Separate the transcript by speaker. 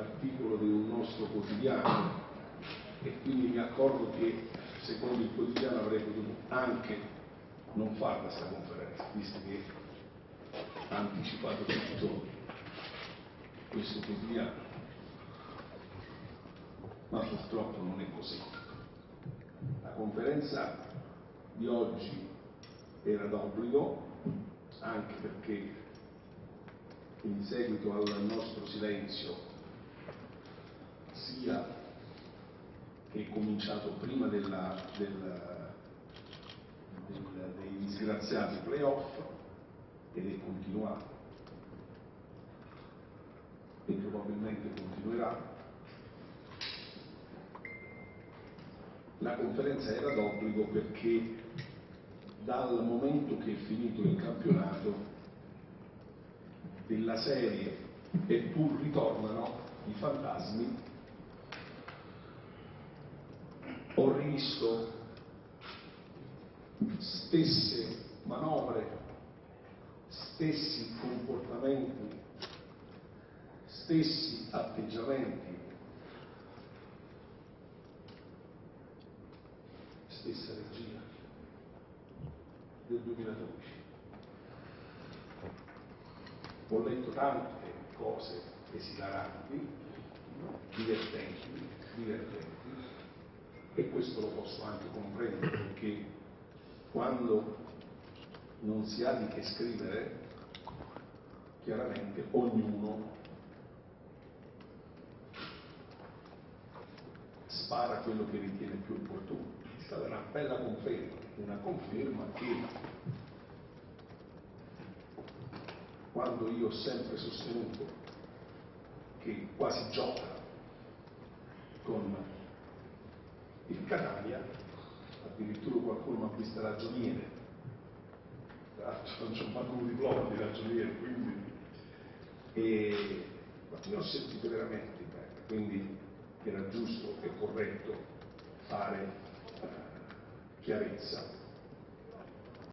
Speaker 1: articolo di un nostro quotidiano e quindi mi accorgo che secondo il quotidiano avrei potuto anche non fare questa conferenza, visto che ha anticipato tutto questo quotidiano, ma purtroppo non è così. La conferenza di oggi era d'obbligo, anche perché in seguito al nostro silenzio, sia che è cominciato prima dei disgraziati playoff ed è continuato e probabilmente continuerà, la conferenza era d'obbligo perché dal momento che è finito il campionato della serie eppur ritornano i fantasmi, ho rivisto stesse manovre, stessi comportamenti, stessi atteggiamenti, stessa regia del 2012. Ho letto tante cose esilaranti, divertenti, e questo lo posso anche comprendere, perché quando non si ha di che scrivere, chiaramente ognuno spara quello che ritiene più opportuno. È stata una bella conferma, una conferma che quando io ho sempre sostenuto che quasi gioca con il Catania, addirittura qualcuno mi ha visto ragioniere, tra l'altro non c'ho manco un diploma di ragioniere, quindi ma ne ho sentito veramente bene, quindi era giusto e corretto fare chiarezza